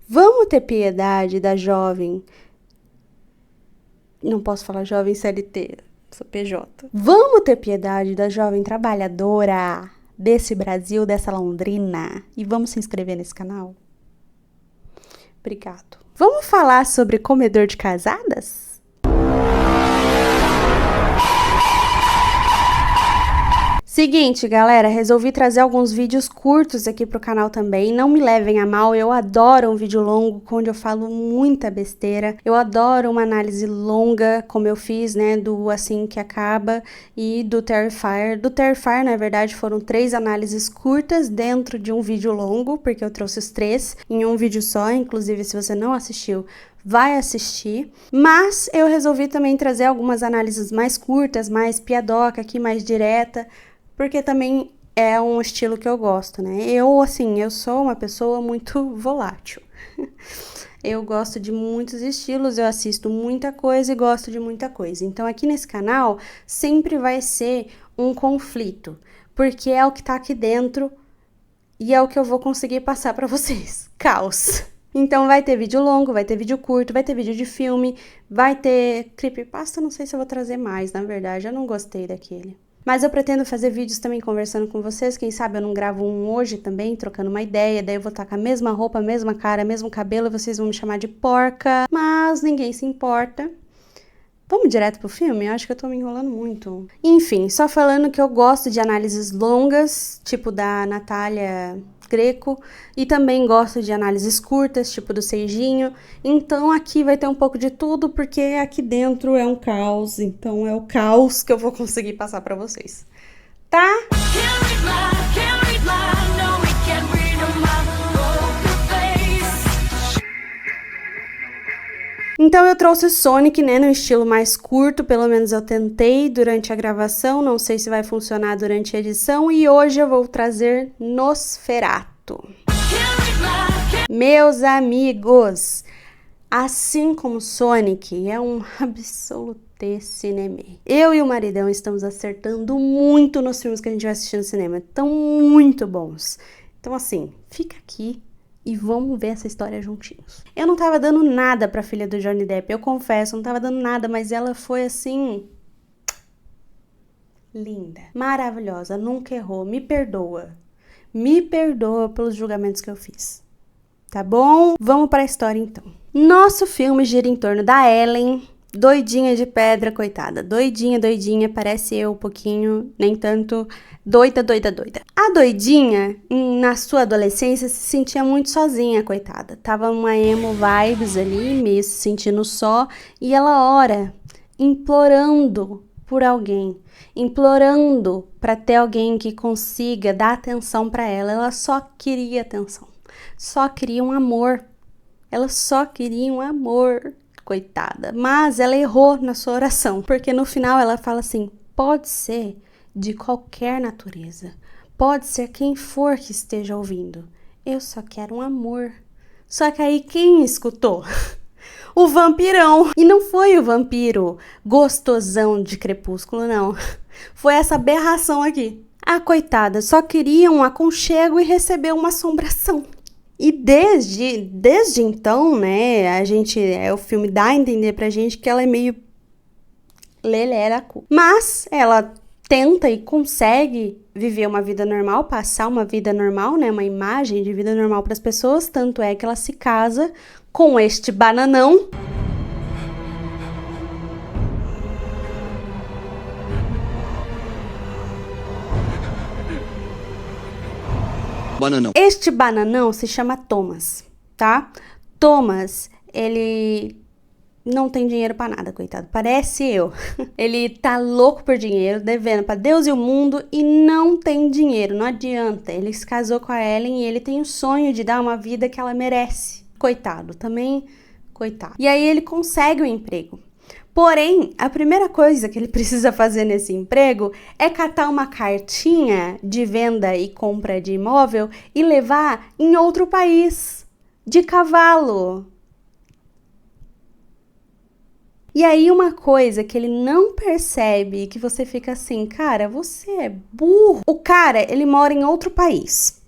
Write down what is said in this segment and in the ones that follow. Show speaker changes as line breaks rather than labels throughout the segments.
Vamos ter piedade da jovem. Não posso falar jovem CLT, sou PJ. Vamos ter piedade da jovem trabalhadora desse Brasil, dessa Londrina. E vamos se inscrever nesse canal? Obrigado. Vamos falar sobre comedor de casadas? Seguinte, galera, resolvi trazer alguns vídeos curtos aqui pro canal também. Não me levem a mal, eu adoro um vídeo longo, onde eu falo muita besteira. Eu adoro uma análise longa, como eu fiz, né, do Assim Que Acaba e do Terrifier. Do Terrifier, na verdade, foram 3 análises curtas dentro de um vídeo longo, porque eu trouxe os 3 em um vídeo só. Inclusive, se você não assistiu, vai assistir. Mas eu resolvi também trazer algumas análises mais curtas, mais piadoca aqui, mais direta, porque também é um estilo que eu gosto, né? Eu sou uma pessoa muito volátil. Eu gosto de muitos estilos, eu assisto muita coisa e gosto de muita coisa. Então, aqui nesse canal, sempre vai ser um conflito, porque é o que tá aqui dentro e é o que eu vou conseguir passar pra vocês. Caos. Então, vai ter vídeo longo, vai ter vídeo curto, vai ter vídeo de filme, vai ter creepypasta, não sei se eu vou trazer mais, na verdade, eu não gostei daquele. Mas eu pretendo fazer vídeos também conversando com vocês, quem sabe eu não gravo um hoje também, trocando uma ideia, daí eu vou estar com a mesma roupa, a mesma cara, mesmo cabelo, vocês vão me chamar de porca, mas ninguém se importa. Vamos direto pro filme? Eu acho que eu tô me enrolando muito. Enfim, só falando que eu gosto de análises longas, tipo da Natália Greco, e também gosto de análises curtas, tipo do Serginho. Então aqui vai ter um pouco de tudo, porque aqui dentro é um caos, então é o caos que eu vou conseguir passar pra vocês. Tá? Então eu trouxe Sonic, né, no estilo mais curto, pelo menos eu tentei durante a gravação, não sei se vai funcionar durante a edição, e hoje eu vou trazer Nosferatu. Meus amigos, assim como Sonic, é um absolute cinema. Eu e o maridão estamos acertando muito nos filmes que a gente vai assistir no cinema, estão muito bons. Então assim, fica aqui e vamos ver essa história juntinhos. Eu não tava dando nada pra filha do Johnny Depp, eu confesso, não tava dando nada, mas ela foi assim... linda, maravilhosa, nunca errou, me perdoa. Me perdoa pelos julgamentos que eu fiz. Tá bom? Vamos pra história então. Nosso filme gira em torno da Ellen, doidinha de pedra, coitada. Doidinha, doidinha, parece eu um pouquinho, nem tanto. Doida, doida, doida. A doidinha, na sua adolescência, se sentia muito sozinha, coitada. Tava uma emo vibes ali, meio se sentindo só. E ela ora, implorando por alguém. Implorando para ter alguém que consiga dar atenção para ela. Ela só queria atenção. Só queria um amor. Ela só queria um amor. Coitada. Mas ela errou na sua oração. Porque no final ela fala assim, pode ser de qualquer natureza. Pode ser quem for que esteja ouvindo. Eu só quero um amor. Só que aí quem escutou? O vampirão. E não foi o vampiro gostosão de Crepúsculo, não. Foi essa aberração aqui. A coitada só queria um aconchego e recebeu uma assombração. E desde então, né, o filme dá a entender pra gente que ela é meio leleracu. Mas ela tenta e consegue viver uma vida normal, passar uma vida normal, né, uma imagem de vida normal para as pessoas, tanto é que ela se casa com este bananão.
Bananão.
Este bananão se chama Thomas, tá? Thomas, ele não tem dinheiro pra nada, coitado. Parece eu. Ele tá louco por dinheiro, devendo pra Deus e o mundo e não tem dinheiro, não adianta. Ele se casou com a Ellen e ele tem o sonho de dar uma vida que ela merece. Coitado, também, coitado. E aí ele consegue o emprego. Porém, a primeira coisa que ele precisa fazer nesse emprego é catar uma cartinha de venda e compra de imóvel e levar em outro país, de cavalo. E aí uma coisa que ele não percebe, que você fica assim, cara, você é burro. O cara, ele mora em outro país.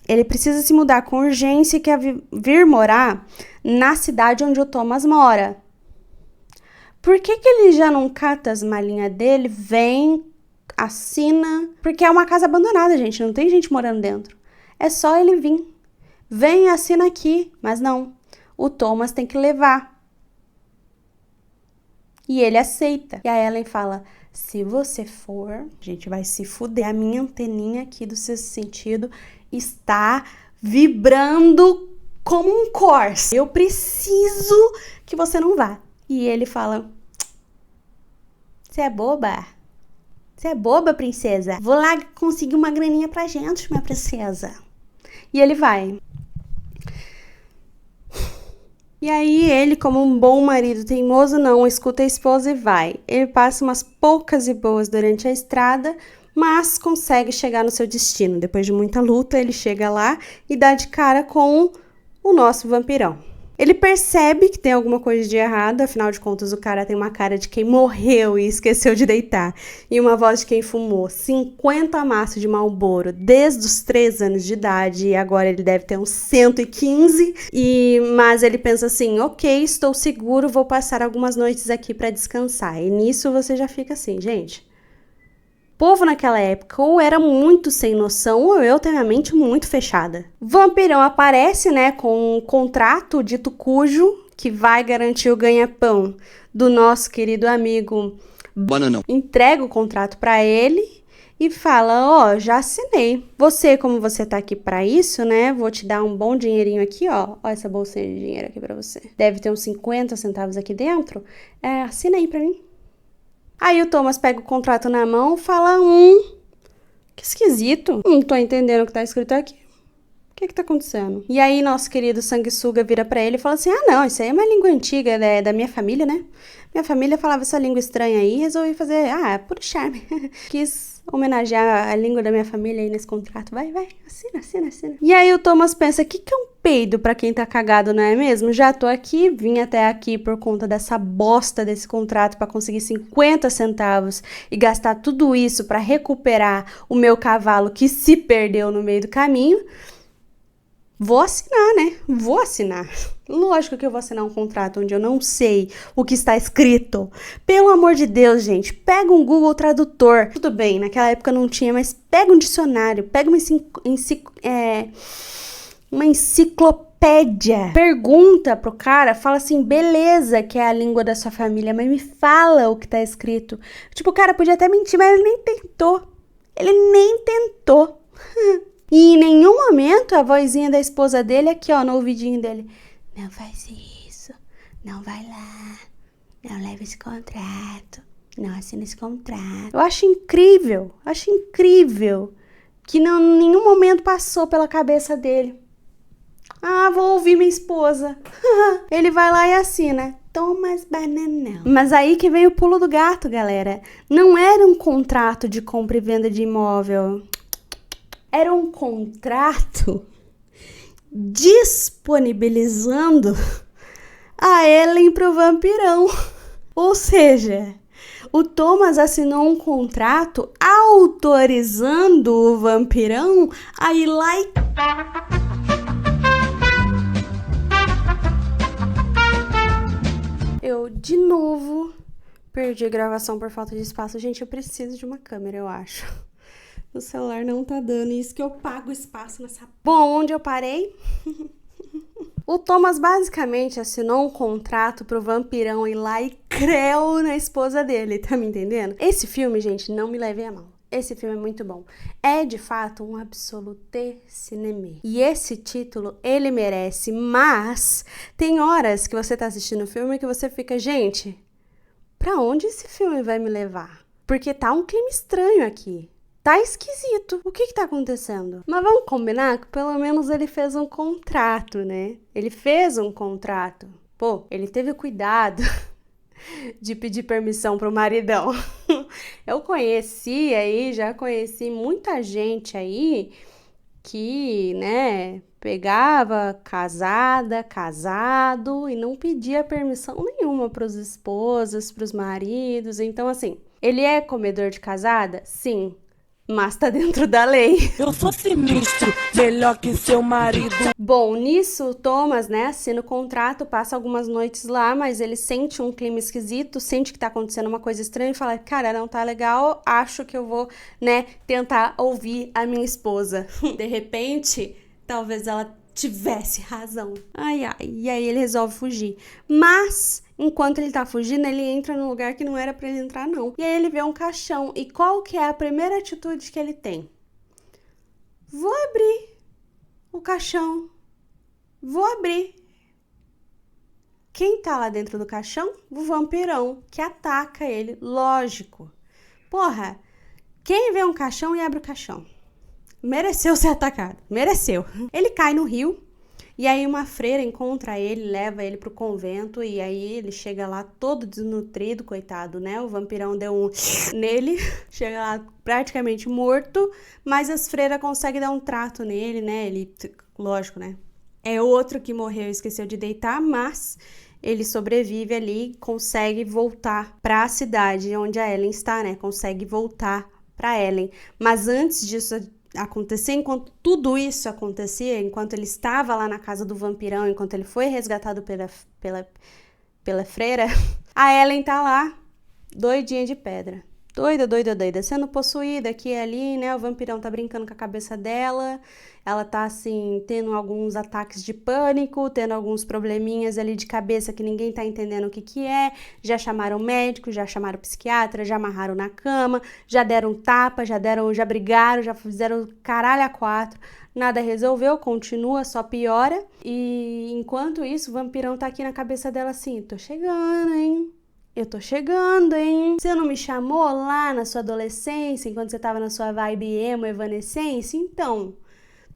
Ele precisa se mudar com urgência e quer vir morar na cidade onde o Thomas mora. Por que ele já não cata as malinhas dele, vem, assina? Porque é uma casa abandonada, gente, não tem gente morando dentro. É só ele vir. Vem e assina aqui. Mas não, o Thomas tem que levar. E ele aceita. E a Ellen fala, se você for, a gente vai se fuder. A minha anteninha aqui do sexto sentido está vibrando como um corte. Eu preciso que você não vá. E ele fala, você é boba? Você é boba, princesa? Vou lá conseguir uma graninha pra gente, minha princesa. E ele vai. E aí ele, como um bom marido teimoso, não escuta a esposa e vai. Ele passa umas poucas e boas durante a estrada, mas consegue chegar no seu destino. Depois de muita luta, ele chega lá e dá de cara com o nosso vampirão. Ele percebe que tem alguma coisa de errado, afinal de contas o cara tem uma cara de quem morreu e esqueceu de deitar, e uma voz de quem fumou 50 maços de Marlboro desde os 3 anos de idade, e agora ele deve ter uns 115, mas ele pensa assim, ok, estou seguro, vou passar algumas noites aqui para descansar. E nisso você já fica assim, gente, o povo naquela época ou era muito sem noção ou eu tenho a mente muito fechada. Vampirão aparece, né, com um contrato dito cujo que vai garantir o ganha-pão do nosso querido amigo
Bananão.
Entrega o contrato para ele e fala, já assinei. Você, como você tá aqui para isso, né, vou te dar um bom dinheirinho aqui, ó essa bolsinha de dinheiro aqui para você. Deve ter uns 50 centavos aqui dentro. Assina aí para mim. Aí o Thomas pega o contrato na mão e fala, que esquisito. Não tô entendendo o que tá escrito aqui. O que tá acontecendo? E aí nosso querido sanguessuga vira pra ele e fala assim, não, isso aí é uma língua antiga, é da minha família, né? Minha família falava essa língua estranha aí e resolvi fazer, puro charme. Quis homenagear a língua da minha família aí nesse contrato. Vai, assina. E aí o Thomas pensa, que é um peido pra quem tá cagado, não é mesmo? Já tô aqui, vim até aqui por conta dessa bosta desse contrato pra conseguir 50 centavos e gastar tudo isso pra recuperar o meu cavalo que se perdeu no meio do caminho. Vou assinar, né? Vou assinar. Lógico que eu vou assinar um contrato onde eu não sei o que está escrito. Pelo amor de Deus, gente, pega um Google Tradutor. Tudo bem, naquela época não tinha, mas pega um dicionário, pega uma enciclopédia. Pergunta pro cara, fala assim, beleza que é a língua da sua família, mas me fala o que tá escrito. Tipo, o cara podia até mentir, mas ele nem tentou. E em nenhum momento a vozinha da esposa dele aqui, ó, no ouvidinho dele. Não faz isso, não vai lá, não leva esse contrato, não assina esse contrato. Eu acho incrível que não, em nenhum momento passou pela cabeça dele. Vou ouvir minha esposa. Ele vai lá e assina. Thomas Bananão. Mas aí que vem o pulo do gato, galera. Não era um contrato de compra e venda de imóvel. Era um contrato disponibilizando a Ellen pro vampirão. Ou seja, o Thomas assinou um contrato autorizando o vampirão a ir lá e... Eu, de novo, perdi a gravação por falta de espaço. Gente, eu preciso de uma câmera, eu acho. O celular não tá dando, isso que eu pago espaço nessa... Bom, onde eu parei? O Thomas basicamente assinou um contrato pro vampirão ir lá e creu na esposa dele, tá me entendendo? Esse filme, gente, não me levem a mal. Esse filme é muito bom. É, de fato, um absolute cinéma. E esse título, ele merece, mas tem horas que você tá assistindo o filme que você fica, gente, pra onde esse filme vai me levar? Porque tá um clima estranho aqui. Tá esquisito. O que tá acontecendo? Mas vamos combinar que pelo menos ele fez um contrato, né? Ele fez um contrato. Pô, ele teve cuidado de pedir permissão pro maridão. Eu já conheci muita gente aí que, né, pegava casado e não pedia permissão nenhuma pros esposos, pros maridos. Então, assim, ele é comedor de casada? Sim. mas tá dentro da lei.
Eu sou sinistro, melhor que seu marido.
Bom, nisso, o Thomas, né, assina o contrato, passa algumas noites lá, mas ele sente um clima esquisito, sente que tá acontecendo uma coisa estranha e fala, cara, não tá legal, acho que eu vou, né, tentar ouvir a minha esposa. De repente, talvez ela tivesse razão. Ai, ai, e aí ele resolve fugir. Mas, enquanto ele tá fugindo, ele entra num lugar que não era pra ele entrar, não. E aí ele vê um caixão, e qual que é a primeira atitude que ele tem? Vou abrir o caixão. Vou abrir. Quem tá lá dentro do caixão? O vampirão, que ataca ele, lógico. Porra, quem vê um caixão e abre o caixão? Mereceu ser atacado, mereceu. Ele cai no rio, e aí uma freira encontra ele, leva ele pro convento, e aí ele chega lá todo desnutrido, coitado, né? O vampirão deu um nele, chega lá praticamente morto, mas as freiras conseguem dar um trato nele, né? Ele, lógico, né? É outro que morreu e esqueceu de deitar, mas ele sobrevive ali, consegue voltar para a cidade onde a Ellen está, né? Consegue voltar para Ellen. Mas antes disso acontecer, enquanto tudo isso acontecia, enquanto ele estava lá na casa do vampirão, enquanto ele foi resgatado pela freira, a Ellen tá lá, doidinha de pedra. Doida, sendo possuída aqui e ali, né? O vampirão tá brincando com a cabeça dela. Ela tá, assim, tendo alguns ataques de pânico, tendo alguns probleminhas ali de cabeça que ninguém tá entendendo o que é. Já chamaram médico, já chamaram psiquiatra, já amarraram na cama, já deram tapa, já brigaram, já fizeram caralho a quatro. Nada resolveu, continua, só piora. E enquanto isso, o vampirão tá aqui na cabeça dela assim, tô chegando, hein? Eu tô chegando, hein? Você não me chamou lá na sua adolescência, enquanto você tava na sua vibe emo, evanescência? Então,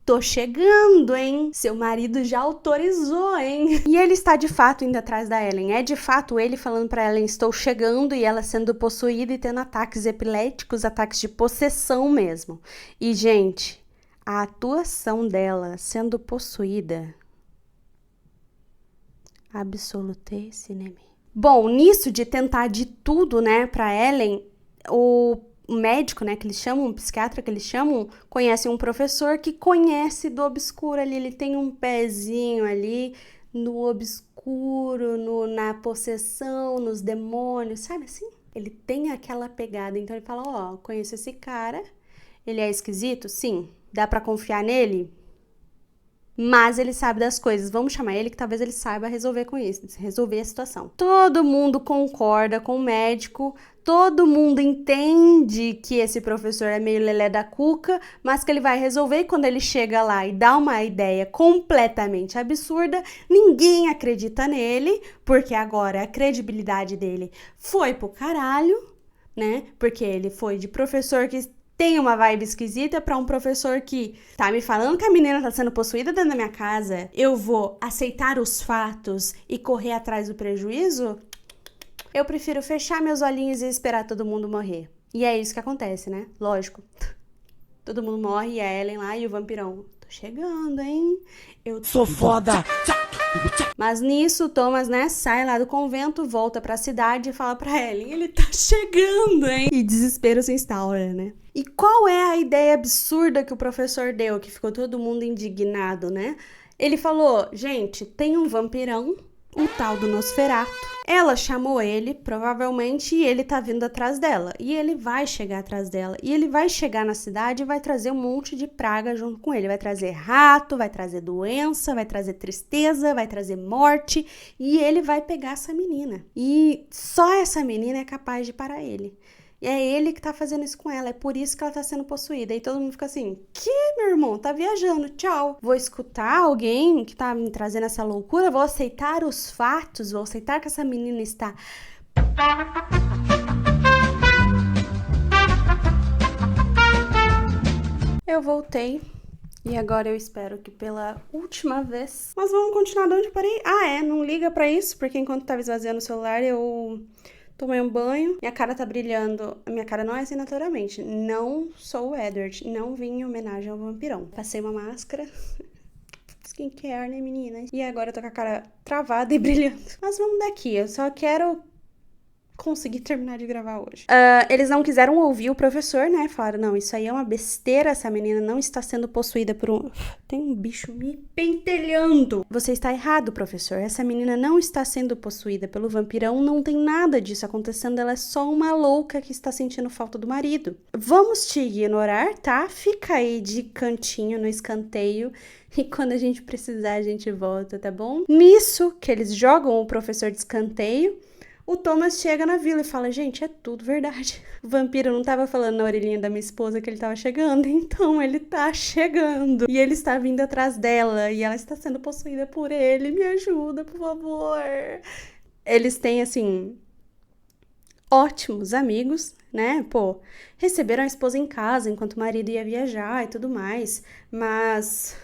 tô chegando, hein? Seu marido já autorizou, hein? E ele está de fato indo atrás da Ellen. É de fato ele falando pra Ellen, estou chegando, e ela sendo possuída e tendo ataques epiléticos, ataques de possessão mesmo. E, gente, a atuação dela sendo possuída... Absolute cinema. Bom, nisso de tentar de tudo, né, pra Ellen, o médico, né, que eles chamam, um psiquiatra que eles chamam, conhece um professor que conhece do obscuro ali, ele tem um pezinho ali no obscuro, na possessão, nos demônios, sabe assim? Ele tem aquela pegada, então ele fala, ó, conheço esse cara, ele é esquisito? Sim. Dá pra confiar nele? Mas ele sabe das coisas, vamos chamar ele que talvez ele saiba resolver com isso, resolver a situação. Todo mundo concorda com o médico, todo mundo entende que esse professor é meio lelé da cuca, mas que ele vai resolver, e quando ele chega lá e dá uma ideia completamente absurda, ninguém acredita nele, porque agora a credibilidade dele foi pro caralho, né? Porque ele foi de professor que tem uma vibe esquisita pra um professor que tá me falando que a menina tá sendo possuída dentro da minha casa. Eu vou aceitar os fatos e correr atrás do prejuízo? Eu prefiro fechar meus olhinhos e esperar todo mundo morrer. E é isso que acontece, né? Lógico. Todo mundo morre e a Ellen lá e o vampirão. Tô chegando, hein? Eu
Sou foda.
Mas nisso, o Thomas, né, sai lá do convento, volta pra cidade e fala pra Ellen, ele tá chegando, hein? E desespero se instaura, né? E qual é a ideia absurda que o professor deu, que ficou todo mundo indignado, né? Ele falou, gente, tem um vampirão, um tal do Nosferatu. Ela chamou ele, provavelmente, e ele tá vindo atrás dela. E ele vai chegar atrás dela. E ele vai chegar na cidade e vai trazer um monte de praga junto com ele. Vai trazer rato, vai trazer doença, vai trazer tristeza, vai trazer morte. E ele vai pegar essa menina. E só essa menina é capaz de parar ele. E é ele que tá fazendo isso com ela, é por isso que ela tá sendo possuída. E todo mundo fica assim, que, meu irmão? Tá viajando, tchau. Vou escutar alguém que tá me trazendo essa loucura, vou aceitar os fatos, vou aceitar que essa menina está... Eu voltei. E agora eu espero que pela última vez... Mas vamos continuar de onde eu parei. Não liga pra isso, porque enquanto tava esvaziando o celular, eu... tomei um banho, minha cara tá brilhando. A minha cara não é assim naturalmente. Não sou o Edward, não vim em homenagem ao vampirão. Passei uma máscara. Skincare, né, meninas? E agora eu tô com a cara travada e brilhando. Mas vamos daqui, eu só quero Consegui terminar de gravar hoje. Eles não quiseram ouvir o professor, né? Falaram, não, isso aí é uma besteira, essa menina não está sendo possuída por um... Tem um bicho me pentelhando. Você está errado, professor. Essa menina não está sendo possuída pelo vampirão, não tem nada disso acontecendo, ela é só uma louca que está sentindo falta do marido. Vamos te ignorar, tá? Fica aí de cantinho no escanteio e quando a gente precisar a gente volta, tá bom? Nisso que eles jogam o professor de escanteio, o Thomas chega na vila e fala, gente, é tudo verdade. O vampiro não tava falando na orelhinha da minha esposa que ele tava chegando, então ele tá chegando. E ele está vindo atrás dela e ela está sendo possuída por ele. Me ajuda, por favor. Eles têm, assim, ótimos amigos, né? Pô, receberam a esposa em casa enquanto o marido ia viajar e tudo mais, mas...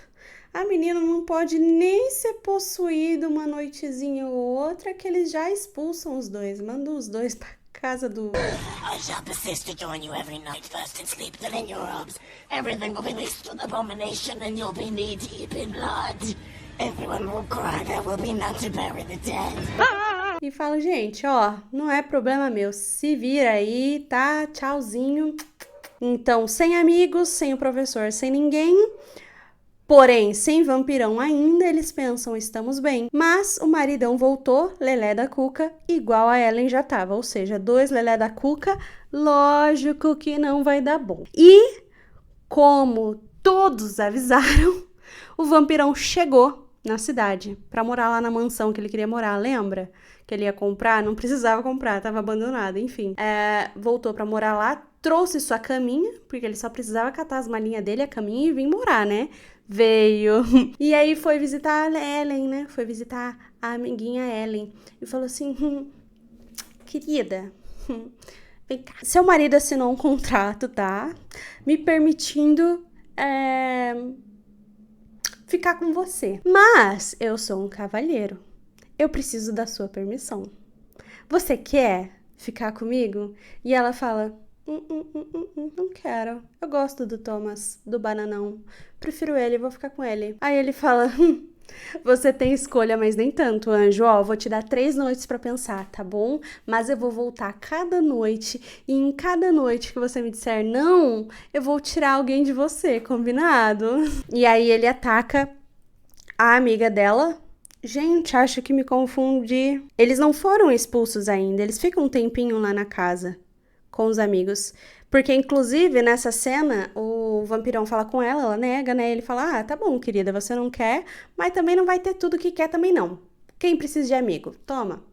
a menina não pode nem ser possuída uma noitezinha ou outra que eles já expulsam os dois. Mandam os dois pra casa do...
I shall persist to join you every night, first in sleep, then in your arms. Everything will be mixed with abomination and you'll be knee deep in blood. Everyone will cry, there will be none to bury the dead.
E falo, gente, ó, não é problema meu, se vira aí, tá? Tchauzinho. Então, sem amigos, sem o professor, sem ninguém... porém, sem vampirão ainda, eles pensam, estamos bem. Mas o maridão voltou, lelé da cuca, igual a Ellen já tava. Ou seja, 2 lelé da cuca, lógico que não vai dar bom. E, como todos avisaram, o vampirão chegou na cidade pra morar lá na mansão que ele queria morar, lembra? Que ele ia comprar, não precisava comprar, tava abandonado, enfim. Voltou pra morar lá, trouxe sua caminha, porque ele só precisava catar as malinhas dele, a caminha e vir morar, né? Veio. E aí foi visitar a Ellen, né? Foi visitar a amiguinha Ellen. E falou assim, querida, vem cá. Seu marido assinou um contrato, tá? Me permitindo ficar com você. Mas eu sou um cavalheiro. Eu preciso da sua permissão. Você quer ficar comigo? E ela fala... não quero. Eu gosto do Thomas, do bananão. Prefiro ele, vou ficar com ele. Aí ele fala, você tem escolha, mas nem tanto, anjo. Ó, vou te dar 3 noites pra pensar, tá bom? Mas eu vou voltar cada noite e em cada noite que você me disser não, eu vou tirar alguém de você, combinado? E aí ele ataca a amiga dela. Gente, acho que me confundi. Eles não foram expulsos ainda, eles ficam um tempinho lá na casa com os amigos. Porque, inclusive, nessa cena, o vampirão fala com ela, ela nega, né? Ele fala, tá bom, querida, você não quer, mas também não vai ter tudo que quer também não. Quem precisa de amigo? Toma.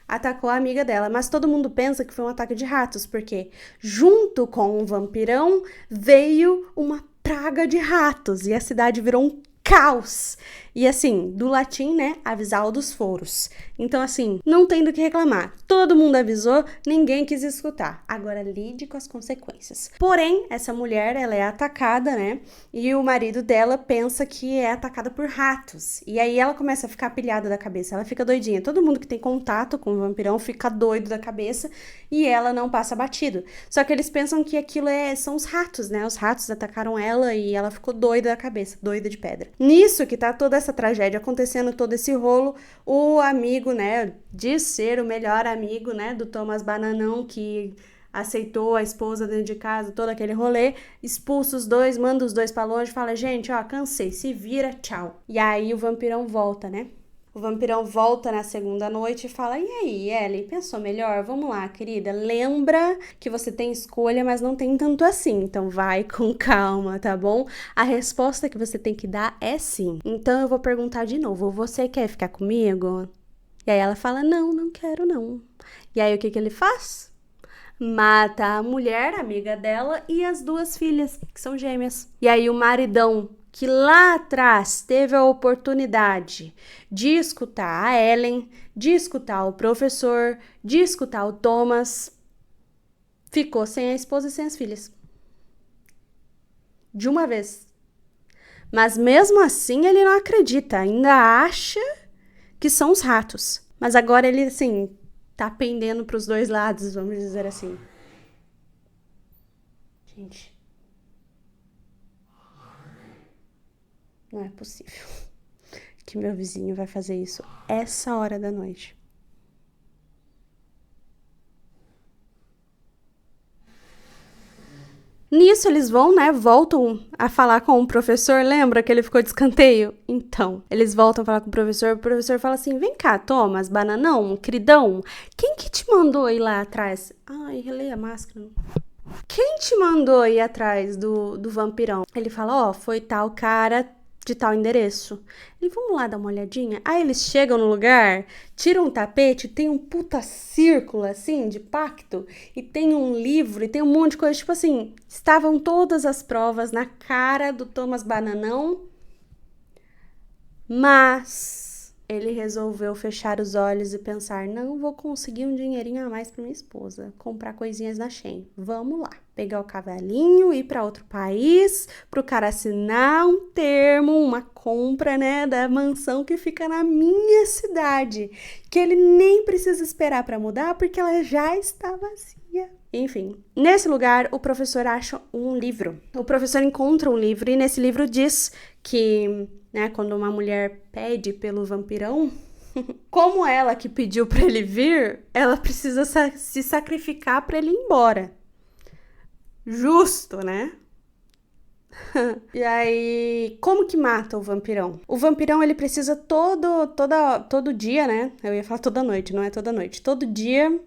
Atacou a amiga dela, mas todo mundo pensa que foi um ataque de ratos, porque junto com o vampirão veio uma praga de ratos e a cidade virou um caos. E assim, do latim, né, avisar dos foros. Então assim, não tem do que reclamar. Todo mundo avisou, ninguém quis escutar. Agora lide com as consequências. Porém, essa mulher, ela é atacada, né, e o marido dela pensa que é atacada por ratos. E aí ela começa a ficar pilhada da cabeça, ela fica doidinha. Todo mundo que tem contato com o vampirão fica doido da cabeça e ela não passa batido. Só que eles pensam que aquilo são os ratos, né, os ratos atacaram ela e ela ficou doida da cabeça, doida de pedra. Nisso que tá toda essa tragédia acontecendo, todo esse rolo, o amigo, né, diz ser o melhor amigo, né, do Thomas Bananão, que aceitou a esposa dentro de casa, todo aquele rolê, expulsa os dois, manda os dois pra longe, fala, gente, ó, cansei, se vira, tchau. E aí o vampirão volta, né? O vampirão volta na segunda noite e fala, e aí, Ellie, pensou melhor? Vamos lá, querida, lembra que você tem escolha, mas não tem tanto assim, então vai com calma, tá bom? A resposta que você tem que dar é sim. Então eu vou perguntar de novo, você quer ficar comigo? E aí ela fala, não quero não. E aí o que ele faz? Mata a mulher, amiga dela, e as 2 filhas, que são gêmeas. E aí o maridão, que lá atrás teve a oportunidade de escutar a Ellen, de escutar o professor, de escutar o Thomas, ficou sem a esposa e sem as filhas. De uma vez. Mas mesmo assim ele não acredita, ainda acha que são os ratos. Mas agora ele, assim, tá pendendo pros 2 lados, vamos dizer assim. Gente... não é possível que meu vizinho vai fazer isso essa hora da noite. Nisso eles voltam a falar com o professor, lembra que ele ficou de escanteio? Então, eles voltam a falar com o professor fala assim, vem cá, Thomas, bananão, queridão, quem que te mandou ir lá atrás? Ai, relei a máscara. Quem te mandou ir atrás do vampirão? Ele fala, foi tal cara de tal endereço. E vamos lá dar uma olhadinha? Aí eles chegam no lugar, tiram um tapete, tem um puta círculo, assim, de pacto, e tem um livro, e tem um monte de coisa, tipo assim, estavam todas as provas na cara do Thomas Bananão, mas ele resolveu fechar os olhos e pensar, não vou conseguir um dinheirinho a mais para minha esposa, comprar coisinhas na Shein. Vamos lá, pegar o cavalinho, ir para outro país, pro cara assinar um termo, uma compra, né, da mansão que fica na minha cidade, que ele nem precisa esperar para mudar, porque ela já está vazia. Enfim, nesse lugar, o professor acha um livro. O professor encontra um livro e nesse livro diz que, né, quando uma mulher pede pelo vampirão, como ela que pediu para ele vir, ela precisa se sacrificar para ele ir embora. Justo, né? E aí, como que mata o vampirão? O vampirão, ele precisa todo dia, né? Eu ia falar toda noite, não é toda noite. Todo dia,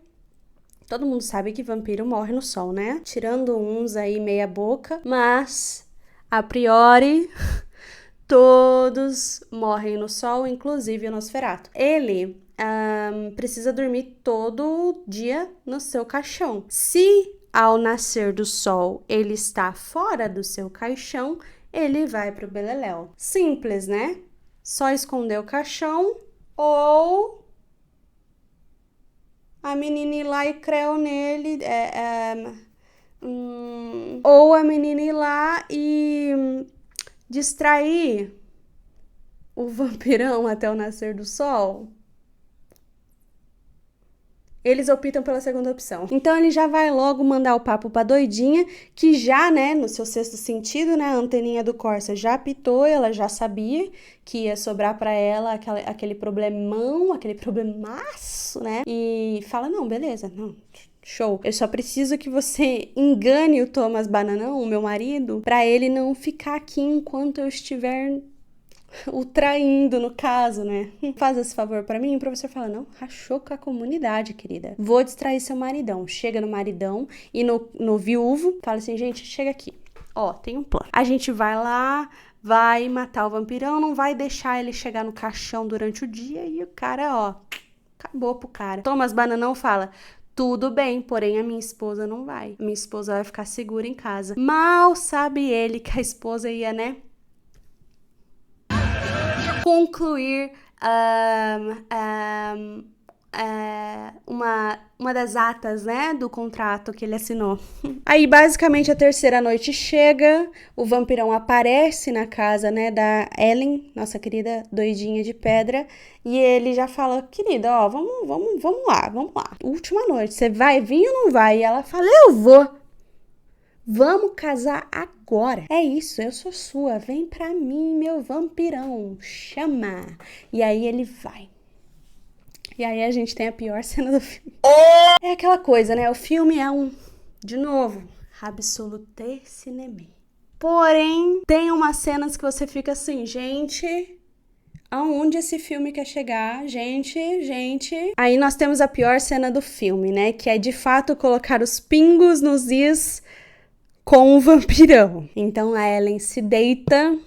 todo mundo sabe que vampiro morre no sol, né? Tirando uns aí meia boca, mas, a priori, todos morrem no sol, inclusive o Nosferatu. Ele precisa dormir todo dia no seu caixão. Se ao nascer do sol ele está fora do seu caixão, ele vai pro beleléu. Simples, né? Só esconder o caixão ou a menina ir lá e creu nele, ou a menina ir lá e distrair o vampirão até o nascer do sol. Eles optam pela segunda opção. Então ele já vai logo mandar o papo pra doidinha, que já, né, no seu sexto sentido, né, a anteninha do Corsa já apitou, ela já sabia que ia sobrar pra ela aquele problemão, aquele problemaço, né, e fala, não, beleza, não, show. Eu só preciso que você engane o Thomas Bananão, o meu marido, pra ele não ficar aqui enquanto eu estiver o traindo, no caso, né? Faz esse favor pra mim. O professor fala, não, rachou com a comunidade, querida. Vou distrair seu maridão. Chega no maridão e no viúvo, fala assim, gente, chega aqui. Tem um plano. A gente vai lá, vai matar o vampirão, não vai deixar ele chegar no caixão durante o dia e o cara, acabou pro cara. Thomas Bananão fala, tudo bem, porém a minha esposa não vai. Minha esposa vai ficar segura em casa. Mal sabe ele que a esposa ia, né, concluir uma das atas, né, do contrato que ele assinou. Aí, basicamente, a terceira noite chega, o vampirão aparece na casa, né, da Ellen, nossa querida doidinha de pedra, e ele já fala, querida, vamos lá. Última noite, você vai vir ou não vai? E ela fala, eu vou. Vamos casar agora. É isso, eu sou sua. Vem pra mim, meu vampirão. Chama. E aí ele vai. E aí a gente tem a pior cena do filme. É aquela coisa, né? O filme é de novo, absolute cinéma. Porém, tem umas cenas que você fica assim, gente, aonde esse filme quer chegar? Gente. Aí nós temos a pior cena do filme, né? Que é de fato colocar os pingos nos is com o vampirão. Então a Ellen se deita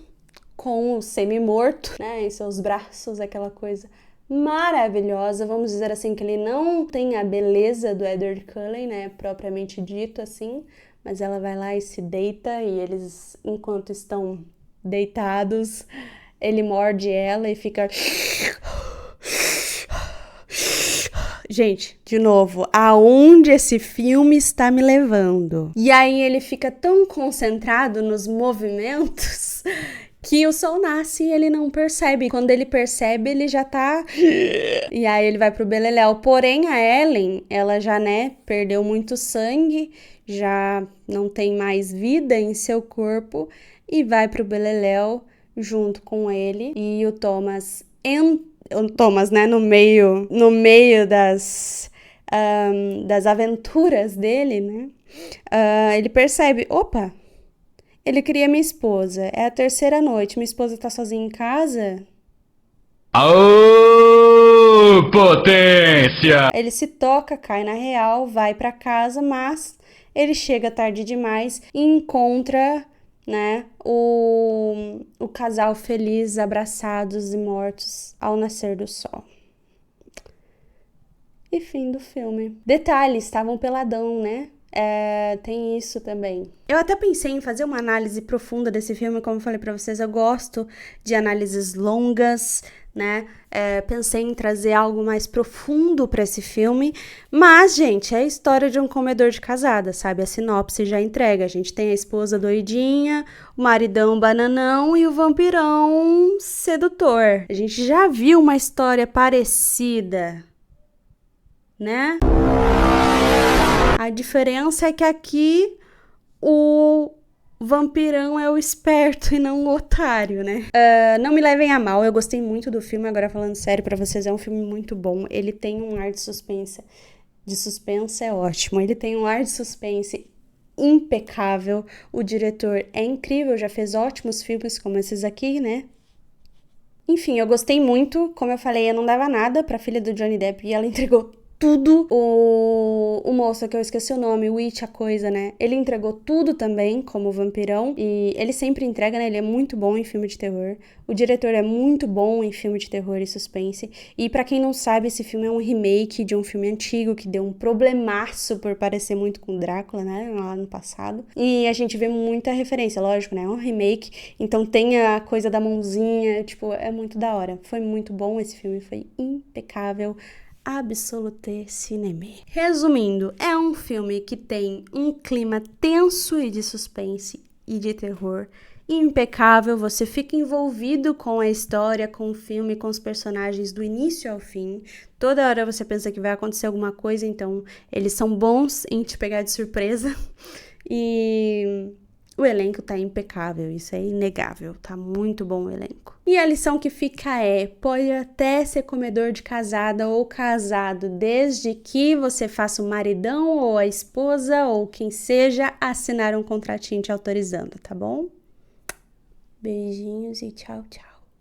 com o semi-morto, né, em seus braços, aquela coisa maravilhosa. Vamos dizer assim que ele não tem a beleza do Edward Cullen, né, propriamente dito assim, mas ela vai lá e se deita e eles, enquanto estão deitados, ele morde ela e fica... Gente, de novo, aonde esse filme está me levando? E aí ele fica tão concentrado nos movimentos que o sol nasce e ele não percebe. Quando ele percebe, ele já tá... E aí ele vai pro beleléu. Porém, a Ellen, ela já, né, perdeu muito sangue, já não tem mais vida em seu corpo e vai pro beleléu junto com ele. E o Thomas né, no meio das aventuras dele, né, Ele percebe, opa, ele queria minha esposa, é a terceira noite, minha esposa tá sozinha em casa.
Aô, potência!
Ele se toca, cai na real, vai pra casa, mas ele chega tarde demais e encontra, né, o casal feliz, abraçados e mortos ao nascer do sol. E fim do filme. Detalhe, estavam peladão, né? Tem isso também. Eu até pensei em fazer uma análise profunda desse filme, como eu falei pra vocês, eu gosto de análises longas, né? Pensei em trazer algo mais profundo pra esse filme, mas, gente, é a história de um comedor de casada, sabe? A sinopse já entrega. A gente tem a esposa doidinha, o maridão bananão e o vampirão sedutor. A gente já viu uma história parecida, né? A diferença é que aqui o vampirão é o esperto e não o otário, né? Não me levem a mal, eu gostei muito do filme, agora falando sério pra vocês, é um filme muito bom. Ele tem um ar de suspense. De suspense é ótimo. Ele tem um ar de suspense impecável. O diretor é incrível, já fez ótimos filmes como esses aqui, né? Enfim, eu gostei muito. Como eu falei, eu não dava nada pra filha do Johnny Depp e ela entregou tudo. O moço, que eu esqueci o nome, o It, a coisa, né? Ele entregou tudo também, como vampirão. E ele sempre entrega, né? Ele é muito bom em filme de terror. O diretor é muito bom em filme de terror e suspense. E pra quem não sabe, esse filme é um remake de um filme antigo que deu um problemaço por parecer muito com Drácula, né? Lá no passado. E a gente vê muita referência, lógico, né? É um remake, então tem a coisa da mãozinha, tipo, é muito da hora. Foi muito bom esse filme, foi impecável. Absolute cinema. Resumindo, é um filme que tem um clima tenso e de suspense e de terror impecável. Você fica envolvido com a história, com o filme, com os personagens do início ao fim. Toda hora você pensa que vai acontecer alguma coisa, então eles são bons em te pegar de surpresa. E o elenco tá impecável, isso é inegável, tá muito bom o elenco. E a lição que fica pode até ser comedor de casada ou casado, desde que você faça o maridão ou a esposa ou quem seja assinar um contratinho te autorizando, tá bom? Beijinhos e tchau, tchau.